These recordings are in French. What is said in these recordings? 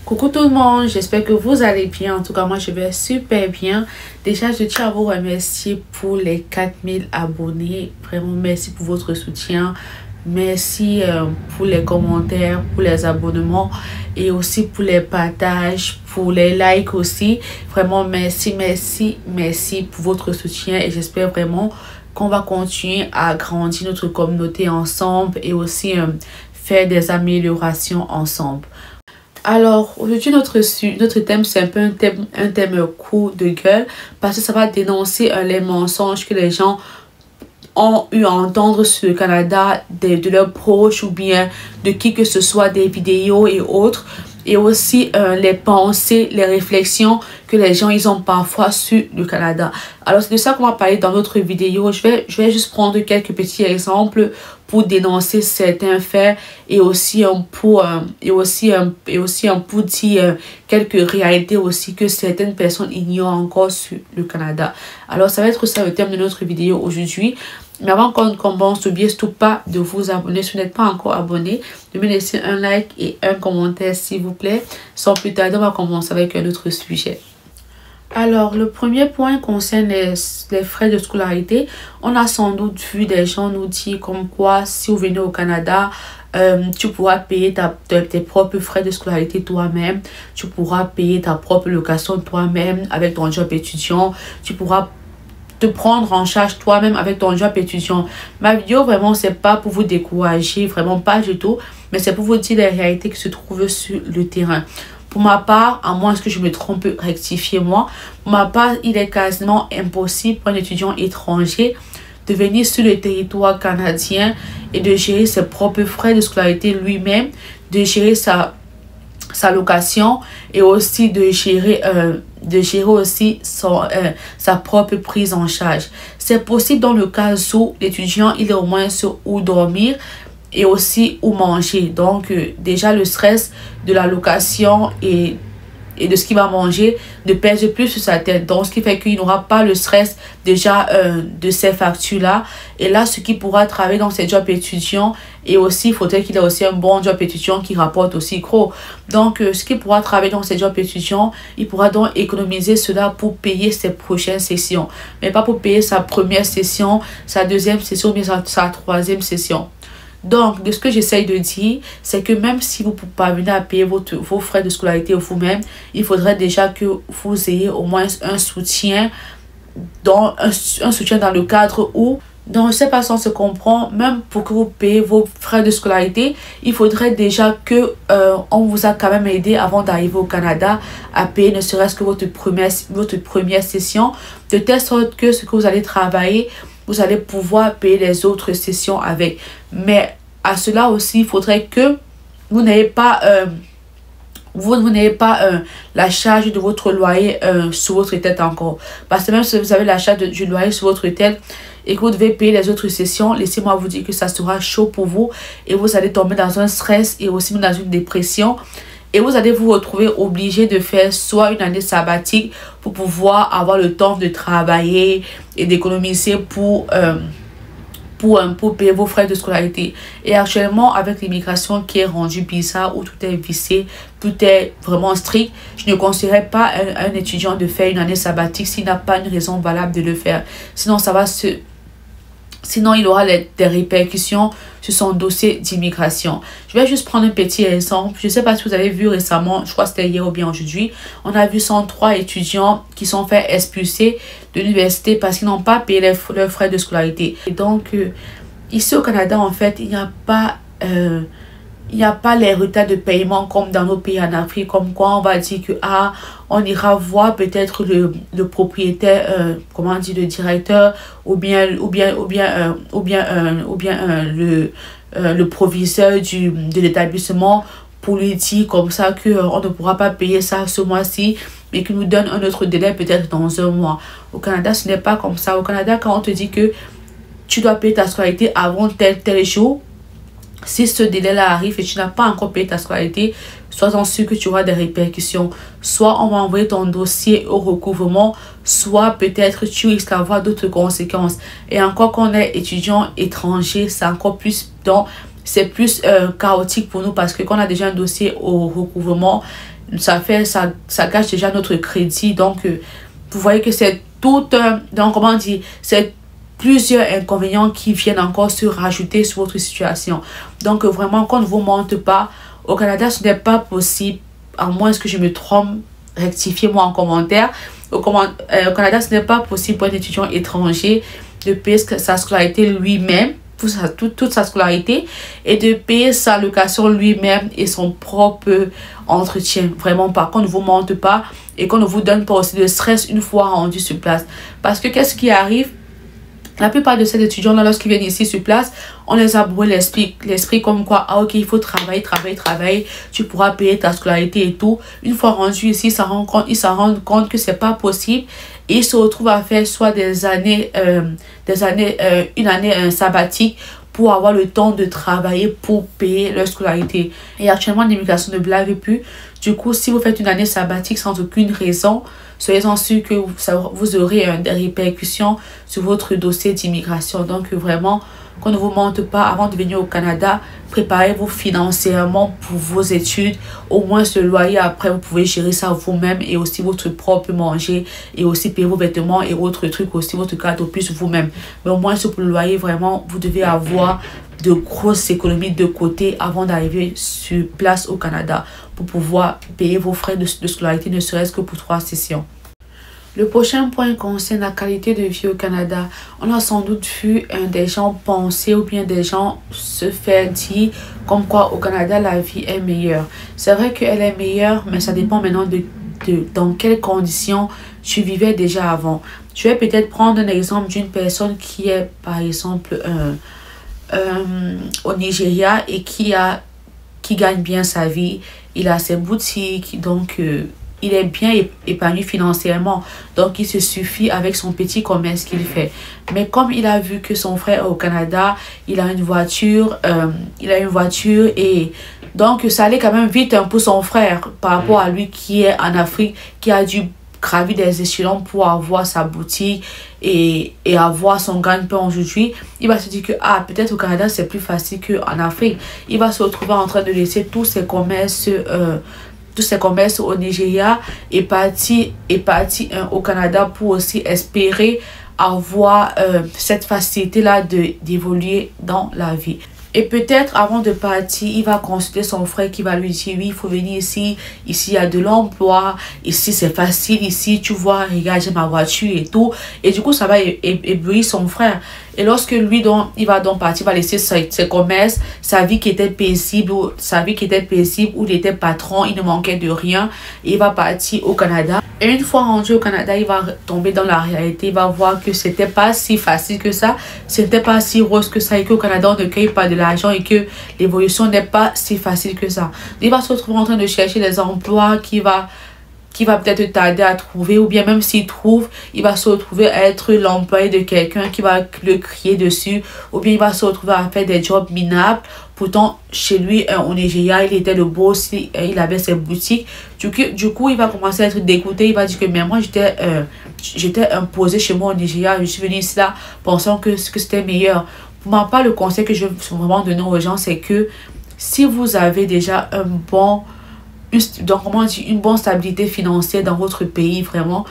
Coucou tout le monde, j'espère que vous allez bien. En tout cas, moi je vais super bien. Déjà, je tiens à vous remercier pour les 4000 abonnés. Vraiment, merci pour votre soutien. Merci pour les commentaires, pour les abonnements et aussi pour les partages, pour les likes aussi. Vraiment, merci pour votre soutien et j'espère vraiment qu'on va continuer à grandir notre communauté ensemble et aussi faire des améliorations ensemble. Alors, aujourd'hui, notre thème, c'est un peu un thème coup de gueule parce que ça va dénoncer les mensonges que les gens ont eu à entendre sur le Canada de leurs proches ou bien de qui que ce soit, des vidéos et autres. Et aussi les pensées, les réflexions que les gens ils ont parfois sur le Canada. Alors c'est de ça qu'on va parler dans notre vidéo. Je vais juste prendre quelques petits exemples pour dénoncer certains faits et aussi pour dire quelques réalités aussi que certaines personnes ignorent encore sur le Canada. Alors ça va être ça le thème de notre vidéo aujourd'hui. Mais avant qu'on commence, n'oubliez surtout pas de vous abonner si vous n'êtes pas encore abonné, de me laisser un like et un commentaire s'il vous plaît. Sans plus tarder, on va commencer avec un autre sujet. Alors, le premier point concerne les frais de scolarité. On a sans doute vu des gens nous dire comme quoi si vous venez au Canada, tu pourras payer tes propres frais de scolarité toi-même. Tu pourras payer ta propre location toi-même avec ton job étudiant. Tu pourras te prendre en charge toi-même avec ton job étudiant. Ma vidéo vraiment c'est pas pour vous décourager, vraiment pas du tout, mais c'est pour vous dire les réalités qui se trouvent sur le terrain. Pour ma part, à moins que je me trompe, rectifiez-moi, pour ma part il est quasiment impossible pour un étudiant étranger de venir sur le territoire canadien et de gérer ses propres frais de scolarité lui-même, de gérer sa location et aussi de gérer aussi sa propre prise en charge. C'est possible dans le cas où l'étudiant il est au moins sur où dormir et aussi où manger. Donc déjà le stress de la location et de ce qu'il va manger ne pèse plus sur sa tête. Donc, ce qui fait qu'il n'aura pas le stress déjà de ces factures-là. Et là, ce qui pourra travailler dans ses jobs étudiants, et aussi, il faudrait qu'il ait aussi un bon job étudiant qui rapporte aussi gros. Donc, ce qui pourra travailler dans ses jobs étudiants, il pourra donc économiser cela pour payer ses prochaines sessions. Mais pas pour payer sa première session, sa deuxième session, mais sa troisième session. Donc, de ce que j'essaye de dire, c'est que même si vous ne parvenez à payer vos frais de scolarité vous-même, il faudrait déjà que vous ayez au moins un soutien dans le cadre où, donc je ne sais pas si on se comprend, même pour que vous payiez vos frais de scolarité, il faudrait déjà que on vous a quand même aidé avant d'arriver au Canada à payer ne serait-ce que votre première session, de telle sorte que ce que vous allez travailler, vous allez pouvoir payer les autres sessions avec. Mais à cela aussi, il faudrait que vous n'ayez pas, la charge de votre loyer sur votre tête encore. Parce que même si vous avez la charge du loyer sur votre tête et que vous devez payer les autres sessions, laissez-moi vous dire que ça sera chaud pour vous et vous allez tomber dans un stress et aussi dans une dépression. Et vous allez vous retrouver obligé de faire soit une année sabbatique pour pouvoir avoir le temps de travailler et d'économiser pour payer vos frais de scolarité. Et actuellement, avec l'immigration qui est rendue bizarre, où tout est vissé, tout est vraiment strict, je ne conseillerais pas à un étudiant de faire une année sabbatique s'il n'a pas une raison valable de le faire. Sinon, il aura des répercussions sur son dossier d'immigration. Je vais juste prendre un petit exemple. Je ne sais pas si vous avez vu récemment, je crois que c'était hier ou bien aujourd'hui, on a vu 103 étudiants qui sont fait expulser de l'université parce qu'ils n'ont pas payé leurs frais de scolarité. Et donc, ici au Canada, en fait, il n'y a pas les retards de paiement comme dans nos pays en Afrique, comme quoi on va dire que on ira voir peut-être le propriétaire, le directeur ou bien le proviseur de l'établissement pour lui dire comme ça que on ne pourra pas payer ça ce mois-ci, mais qu'il nous donne un autre délai peut-être dans un mois. Au Canada, ce n'est pas comme ça. Au Canada, quand on te dit que tu dois payer ta scolarité avant tel jour, si ce délai-là arrive et tu n'as pas encore payé ta scolarité, sois-en sûr que tu auras des répercussions. Soit on va envoyer ton dossier au recouvrement, soit peut-être tu risques d'avoir d'autres conséquences. Et encore qu'on est étudiant étranger, c'est encore plus chaotique pour nous parce que quand on a déjà un dossier au recouvrement, ça gâche déjà notre crédit. Donc, vous voyez que c'est tout un, donc comment dire, c'est plusieurs inconvénients qui viennent encore se rajouter sur votre situation. Donc, vraiment, qu'on ne vous mente pas, au Canada, ce n'est pas possible, à moins que je me trompe, rectifiez-moi en commentaire. Au Canada, ce n'est pas possible pour un étudiant étranger de payer sa scolarité lui-même, toute sa scolarité, et de payer sa location lui-même et son propre entretien. Vraiment pas, qu'on ne vous mente pas et qu'on ne vous donne pas aussi de stress une fois rendu sur place. Parce que qu'est-ce qui arrive? La plupart de ces étudiants-là, lorsqu'ils viennent ici sur place, on les a brûlé l'esprit comme quoi, ah ok, il faut travailler, tu pourras payer ta scolarité et tout. Une fois rendu ici, ils s'en rendent compte que c'est pas possible. Et ils se retrouvent à faire soit une année sabbatique pour avoir le temps de travailler pour payer leur scolarité. Et actuellement, l'immigration ne blague plus. Du coup, si vous faites une année sabbatique sans aucune raison, soyez-en sûrs que vous aurez des répercussions sur votre dossier d'immigration. Donc, vraiment, qu'on ne vous mente pas, avant de venir au Canada, préparez-vous financièrement pour vos études. Au moins, ce loyer, après, vous pouvez gérer ça vous-même et aussi votre propre manger et aussi payer vos vêtements et autres trucs, aussi votre carte plus vous-même. Mais au moins, pour le loyer, vraiment, vous devez avoir de grosses économies de côté avant d'arriver sur place au Canada pour pouvoir payer vos frais de scolarité, ne serait-ce que pour 3 sessions. Le prochain point concerne la qualité de vie au Canada. On a sans doute vu des gens penser ou bien des gens se faire dire comme quoi au Canada la vie est meilleure. C'est vrai qu'elle est meilleure, mais ça dépend maintenant dans quelles conditions tu vivais déjà avant. Je vais peut-être prendre un exemple d'une personne qui est par exemple au Nigeria et qui gagne bien sa vie. Il a ses boutiques, donc il est bien épanoui financièrement. Donc il se suffit avec son petit commerce qu'il fait. Mais comme il a vu que son frère au Canada, il a une voiture, et donc ça allait quand même vite pour son frère par rapport à lui qui est en Afrique, qui a dû gravir des échelons pour avoir sa boutique et avoir son gagne-pain aujourd'hui. Il va se dire que peut-être au Canada c'est plus facile qu'en Afrique. Il va se retrouver en train de laisser tous ses commerces au Nigeria et partir au Canada pour aussi espérer avoir cette facilité là d'évoluer dans la vie. Et peut-être avant de partir, il va consulter son frère qui va lui dire, oui, il faut venir ici. Ici, il y a de l'emploi. Ici, c'est facile. Ici, tu vois, regarde, j'ai ma voiture et tout. Et du coup, ça va éblouir son frère. Et lorsque lui, il va donc partir, il va laisser ses commerces, sa vie qui était paisible, où il était patron, il ne manquait de rien. Et il va partir au Canada. Et une fois rendu au Canada, il va tomber dans la réalité. Il va voir que c'était pas si facile que ça. C'était pas si rose que ça. Et qu'au Canada, on ne cueille pas de l'argent et que l'évolution n'est pas si facile que ça. Il va se retrouver en train de chercher des emplois qui va peut-être tarder à trouver, ou bien même s'il trouve, il va se retrouver à être l'employé de quelqu'un qui va le crier dessus, ou bien il va se retrouver à faire des jobs minables. Pourtant, chez lui, au Nigeria, il était le boss, il avait ses boutiques. Du coup, il va commencer à être dégoûté. Il va dire que mais moi, j'étais imposé chez moi au Nigeria. Je suis venu ici là pensant que c'était meilleur. Pour ma part, le conseil que je veux vraiment donner aux gens, c'est que si vous avez déjà une bonne stabilité financière dans votre pays, vraiment,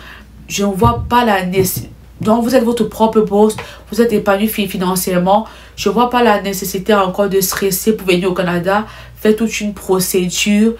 je ne vois pas la nécessité. Donc, vous êtes votre propre boss, vous êtes épanoui financièrement. Je ne vois pas la nécessité encore de stresser pour venir au Canada. Faites toute une procédure.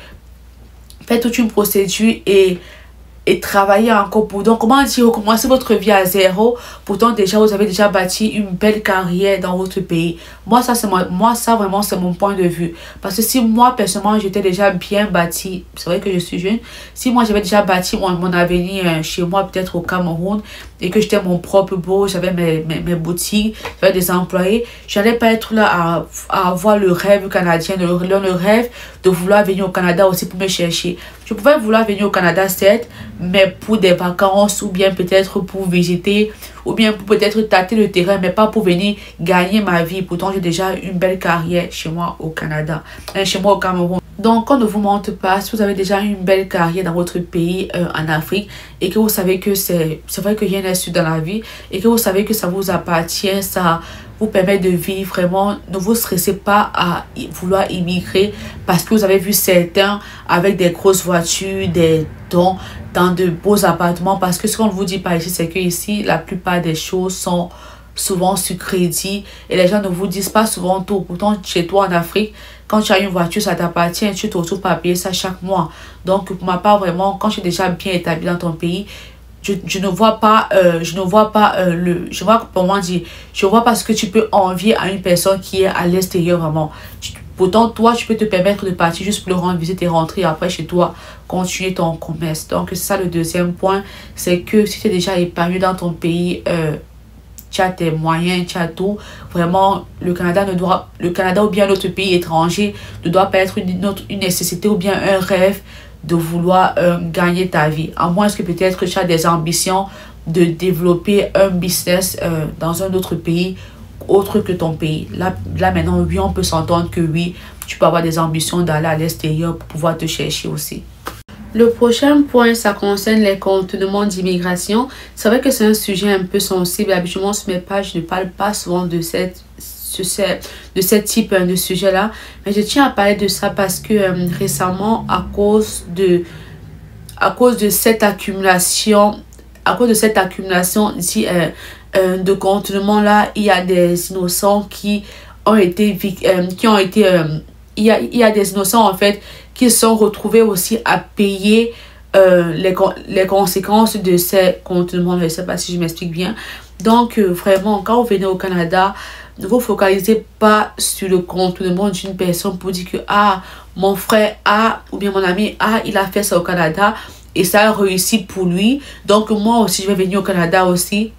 Et travailler encore pour. Donc, comment dire, recommencer votre vie à zéro. Pourtant, vous avez déjà bâti une belle carrière dans votre pays. Moi, ça, vraiment, c'est mon point de vue. Parce que si moi, personnellement, j'étais déjà bien bâti, c'est vrai que je suis jeune, si moi, j'avais déjà bâti mon avenir chez moi, peut-être au Cameroun, et que j'étais mon propre boss, j'avais mes boutiques, j'avais des employés, je n'allais pas être là à avoir le rêve canadien, le rêve de vouloir venir au Canada aussi pour me chercher. Je pouvais vouloir venir au Canada, certes, mais pour des vacances, ou bien peut-être pour visiter, ou bien pour peut-être tâter le terrain, mais pas pour venir gagner ma vie. Pourtant, j'ai déjà une belle carrière chez moi au Canada, chez moi au Cameroun. Donc, on ne vous mente pas, si vous avez déjà une belle carrière dans votre pays en Afrique et que vous savez que c'est vrai que rien n'est sûr dans la vie et que vous savez que ça vous appartient, vous permet de vivre vraiment. Ne vous stressez pas à vouloir immigrer parce que vous avez vu certains avec des grosses voitures, des dons dans de beaux appartements. Parce que ce qu'on vous dit par ici, c'est que ici, la plupart des choses sont souvent sur crédit et les gens ne vous disent pas souvent tout. Pourtant, chez toi en Afrique, quand tu as une voiture, ça t'appartient, tu te retrouves pas à payer ça chaque mois. Donc, pour ma part, vraiment, quand tu es déjà bien établi dans ton pays, je ne vois pas, je vois pas ce que tu peux envier à une personne qui est à l'extérieur vraiment. Pourtant, toi, tu peux te permettre de partir juste pour le rendre visite et rentrer après chez toi, continuer ton commerce. Donc, c'est ça le deuxième point, c'est que si tu es déjà épargné dans ton pays, tu as tes moyens, tu as tout. Vraiment, le Canada ou bien l'autre pays étranger ne doit pas être une nécessité ou bien un rêve de vouloir gagner ta vie. À moins que peut-être tu as des ambitions de développer un business dans un autre pays autre que ton pays. Là maintenant, oui, on peut s'entendre que oui, tu peux avoir des ambitions d'aller à l'extérieur pour pouvoir te chercher aussi. Le prochain point, ça concerne les contournements d'immigration. C'est vrai que c'est un sujet un peu sensible. Habituellement, sur mes pages, je ne parle pas souvent de ce type de sujet-là. Mais je tiens à parler de ça parce que récemment, à cause de cette accumulation de contournements-là, il y a des innocents qui ont été il y a des innocents en fait qui sont retrouvés aussi à payer les conséquences de ces contournements. Je ne sais pas si je m'explique bien. Donc vraiment, quand vous venez au Canada, ne vous focalisez pas sur le contournement d'une personne pour dire que mon frère ou bien mon ami il a fait ça au Canada et ça a réussi pour lui. Donc moi aussi, je vais venir au Canada aussi.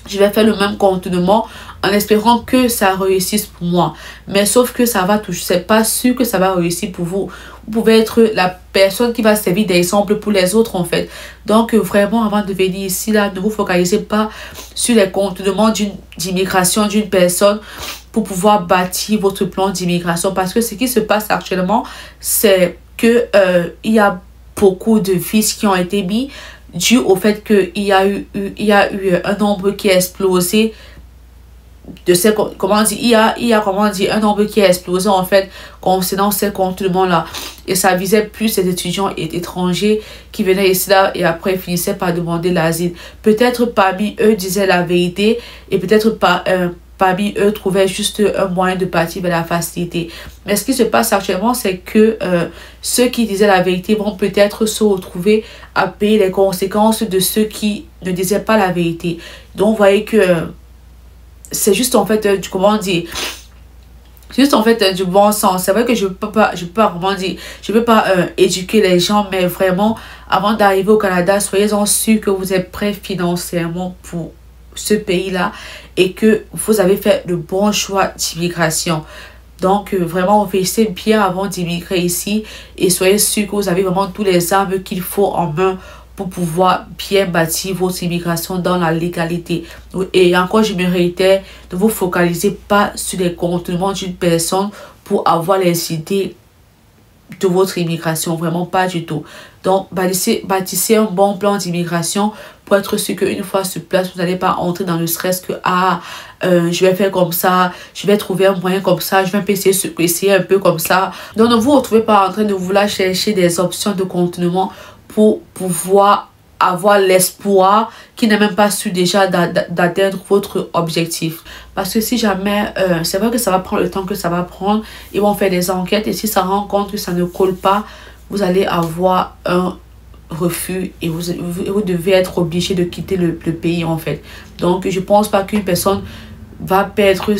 Je vais faire le même contournement en espérant que ça réussisse pour moi. Mais sauf que ça va toucher. C'est pas sûr que ça va réussir pour vous. Vous pouvez être la personne qui va servir d'exemple pour les autres en fait. Donc vraiment, avant de venir ici, là, ne vous focalisez pas sur les contournements d'immigration d'une personne pour pouvoir bâtir votre plan d'immigration. Parce que ce qui se passe actuellement, c'est que il y a beaucoup de vices qui ont été mis dû au fait qu'il y a eu un nombre qui a explosé un nombre qui a explosé en fait concernant ces contournements là, et ça visait plus les étudiants étrangers qui venaient ici là et après finissaient par demander l'asile. Peut-être parmi eux disaient la vérité et peut-être pas parmi eux trouvaient juste un moyen de partir vers la facilité. Mais ce qui se passe actuellement, c'est que ceux qui disaient la vérité vont peut-être se retrouver à payer les conséquences de ceux qui ne disaient pas la vérité. Donc, vous voyez que c'est juste en fait du bon sens. C'est vrai que je peux pas éduquer les gens, mais vraiment, avant d'arriver au Canada, soyez-en sûrs que vous êtes prêts financièrement pour ce pays-là et que vous avez fait le bon choix d'immigration. Donc, vraiment, réfléchissez bien avant d'immigrer ici et soyez sûr que vous avez vraiment tous les armes qu'il faut en main pour pouvoir bien bâtir votre immigration dans la légalité. Et encore, je me réitère, ne vous focalisez pas sur les contournements d'une personne pour avoir les idées de votre immigration, vraiment pas du tout. Donc, bâtissez un bon plan d'immigration pour être sûr qu'une fois sur place, vous n'allez pas entrer dans le stress que je vais faire comme ça, je vais trouver un moyen comme ça, je vais essayer un peu comme ça. Donc, ne vous retrouvez pas en train de vouloir chercher des options de contournement pour pouvoir avoir l'espoir qui n'est même pas sûr déjà d'atteindre votre objectif. Parce que si jamais, c'est vrai que ça va prendre le temps que ça va prendre, ils vont faire des enquêtes et si ça rend compte que ça ne colle pas, vous allez avoir un refus et vous devez être obligé de quitter le pays en fait. Donc je pense pas qu'une personne va perdre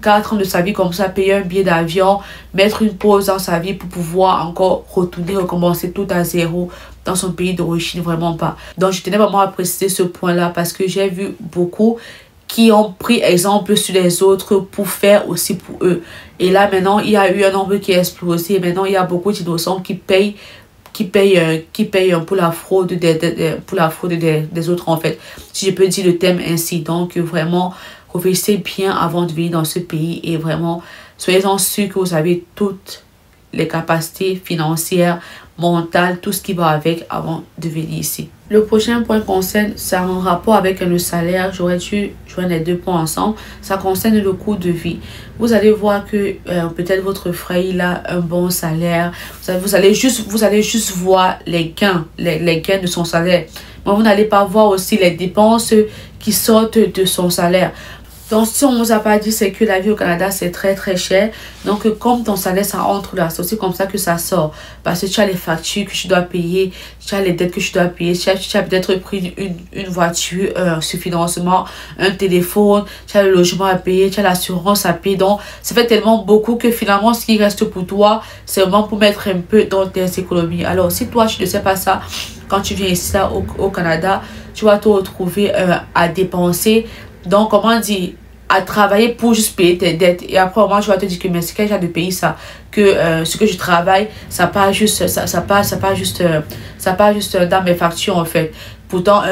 4 ans de sa vie comme ça, payer un billet d'avion, mettre une pause dans sa vie pour pouvoir encore recommencer tout à zéro dans son pays d'origine, vraiment pas. Donc je tenais vraiment à préciser ce point là parce que j'ai vu beaucoup qui ont pris exemple sur les autres pour faire aussi pour eux. Et là maintenant il y a eu un nombre qui a explosé et maintenant il y a beaucoup d'innocents qui payent pour la fraude des autres en fait, si je peux dire le thème ainsi. Donc vraiment réfléchissez bien avant de venir dans ce pays et vraiment soyez-en sûrs que vous avez toutes les capacités financières, mentale, tout ce qui va avec avant de venir ici. Le prochain point concerne, ça a un rapport avec le salaire. J'aurais dû joindre les deux points ensemble. Ça concerne le coût de vie. Vous allez voir que peut-être votre frère, il a un bon salaire. Vous allez juste voir les gains de son salaire. Mais vous n'allez pas voir aussi les dépenses qui sortent de son salaire. Donc, si on ne vous a pas dit, c'est que la vie au Canada, c'est très très cher. Donc, comme ton salaire, ça entre là, c'est aussi comme ça que ça sort. Parce que tu as les factures que tu dois payer, tu as les dettes que tu dois payer, tu as peut-être pris une voiture sur financement, un téléphone, tu as le logement à payer, tu as l'assurance à payer. Donc, ça fait tellement beaucoup que finalement, ce qui reste pour toi, c'est vraiment pour mettre un peu dans tes économies. Alors, si toi, tu ne sais pas ça, quand tu viens ici là, au Canada, tu vas te retrouver à dépenser. Donc, comment dire, à travailler pour juste payer tes dettes. Et après, moi, je vais te dire que mais c'est quel genre de pays ça, que ce que je travaille, ça part juste dans mes factures en fait. Pourtant,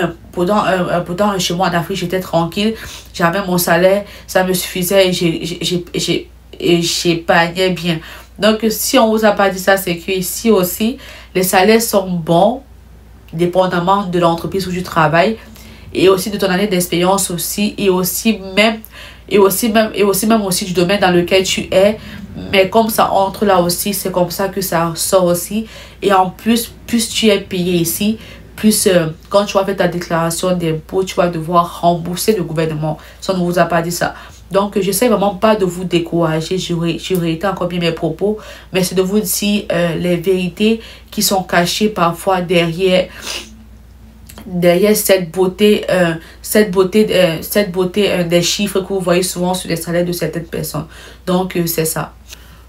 chez moi en Afrique, j'étais tranquille, j'avais mon salaire, ça me suffisait et j'épargnais bien. Donc, si on vous a pas dit ça, c'est que ici aussi, les salaires sont bons, dépendamment de l'entreprise où tu travailles. Et aussi de ton année d'expérience aussi, et aussi même du domaine dans lequel tu es. Mais comme ça entre là aussi, c'est comme ça que ça sort aussi. Et en plus tu es payé ici, plus quand tu vas faire ta déclaration d'impôt, tu vas devoir rembourser le gouvernement. Ça, on ne vous a pas dit ça. Donc, je sais vraiment pas de vous décourager, je réitère encore bien mes propos, mais c'est de vous dire les vérités qui sont cachées parfois derrière cette beauté des chiffres que vous voyez souvent sur les salaires de certaines personnes. Donc, c'est ça.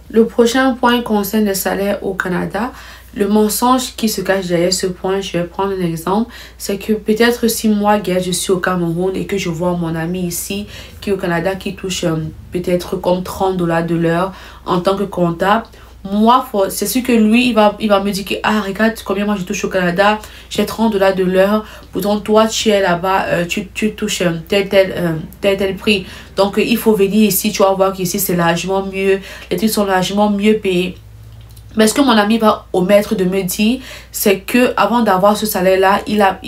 Le prochain point concerne les salaires au Canada. Le mensonge qui se cache derrière ce point, je vais prendre un exemple, c'est que peut-être si moi, je suis au Cameroun et que je vois mon ami ici qui est au Canada qui touche peut-être comme 30 $ de l'heure en tant que comptable. Moi, c'est sûr que lui, il va me dire que, ah, regarde combien moi je touche au Canada, j'ai 30 $ de l'heure. Pourtant, toi, tu es là-bas, tu touches tel prix. Donc, il faut venir ici, tu vas voir qu'ici, c'est largement mieux. Les trucs sont largement mieux payés. Mais ce que mon ami va omettre de me dire, c'est que avant d'avoir ce salaire-là, il a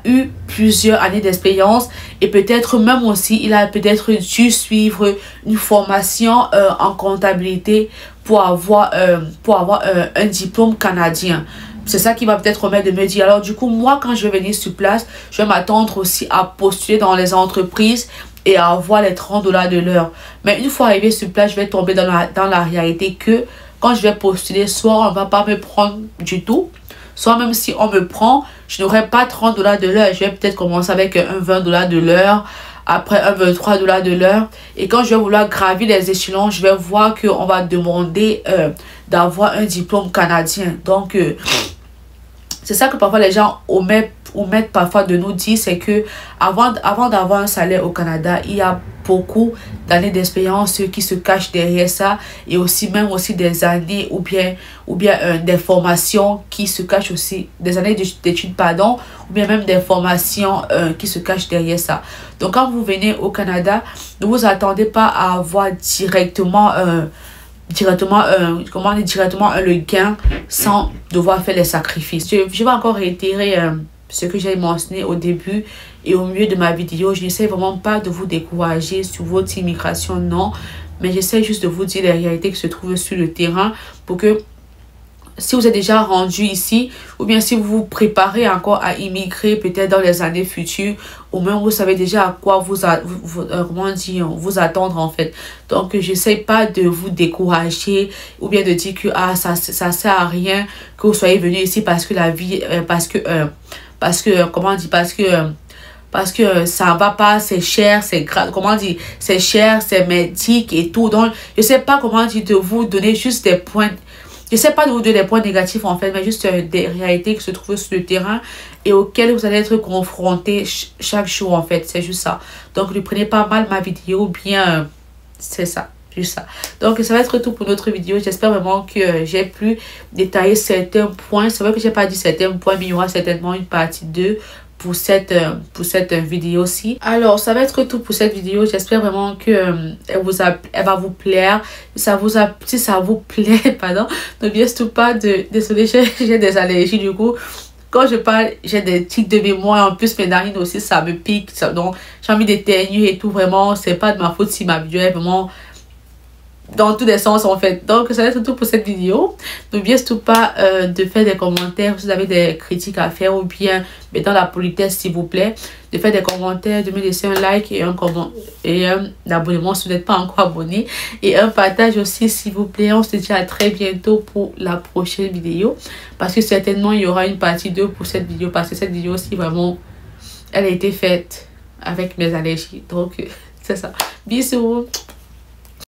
eu plusieurs années d'expérience et peut-être même aussi, il a peut-être dû suivre une formation en comptabilité pour avoir un diplôme canadien. C'est ça qui va peut-être omettre de me dire. Alors du coup, moi, quand je vais venir sur place, je vais m'attendre aussi à postuler dans les entreprises et à avoir les 30 $ de l'heure. Mais une fois arrivé sur place, je vais tomber dans la réalité que quand je vais postuler, soit on ne va pas me prendre du tout, soit même si on me prend, je n'aurai pas 30 $ de l'heure. Je vais peut-être commencer avec un 20 $ de l'heure, après un 23 $ de l'heure. Et quand je vais vouloir gravir les échelons, je vais voir qu'on va demander d'avoir un diplôme canadien. Donc, c'est ça que parfois les gens omettent parfois de nous dire, c'est que avant d'avoir un salaire au Canada, il y a beaucoup d'années d'expérience qui se cachent derrière ça, et aussi même des années ou bien des formations qui se cachent aussi, des années d'études pardon, ou bien même des formations qui se cachent derrière ça. Donc quand vous venez au Canada, ne vous attendez pas à avoir directement le gain sans devoir faire les sacrifices. Je vais encore réitérer ce que j'ai mentionné au début et au milieu de ma vidéo. Je n'essaie vraiment pas de vous décourager sur votre immigration, non, mais j'essaie juste de vous dire les réalités qui se trouvent sur le terrain pour que si vous êtes déjà rendu ici, ou bien si vous vous préparez encore à immigrer peut-être dans les années futures, au moins vous savez déjà à quoi vous attendre en fait. Donc j'essaie pas de vous décourager ou bien de dire que ça sert à rien que vous soyez venu ici parce que la vie, parce que ça va pas, c'est cher, c'est grave, c'est cher, c'est médic et tout. Donc je sais pas de vous donner juste des points. Je ne sais pas de vous donner des points négatifs en fait, mais juste des réalités qui se trouvent sur le terrain et auxquelles vous allez être confrontés chaque jour en fait. C'est juste ça. Donc ne prenez pas mal ma vidéo, bien c'est ça. Juste ça. Donc ça va être tout pour notre vidéo. J'espère vraiment que j'ai pu détailler certains points. C'est vrai que j'ai pas dit certains points, mais il y aura certainement une partie 2 pour cette vidéo-ci. Alors, ça va être tout pour cette vidéo. J'espère vraiment que elle va vous plaire. Si ça vous plaît, pardon, n'oubliez surtout pas de... Désolée, j'ai des allergies du coup. Quand je parle, j'ai des tics de mémoire. En plus, mes narines aussi, ça me pique. Donc, j'ai envie d'éternuer et tout. Vraiment, c'est pas de ma faute si ma vidéo est vraiment dans tous les sens en fait. Donc ça va être tout pour cette vidéo. N'oubliez surtout pas de faire des commentaires si vous avez des critiques à faire, ou bien, mais dans la politesse s'il vous plaît, de faire des commentaires, de me laisser un like et un abonnement si vous n'êtes pas encore abonné, et un partage aussi s'il vous plaît. On se dit à très bientôt pour la prochaine vidéo, parce que certainement il y aura une partie 2 pour cette vidéo, parce que cette vidéo aussi vraiment elle a été faite avec mes allergies. Donc c'est ça. Bisous.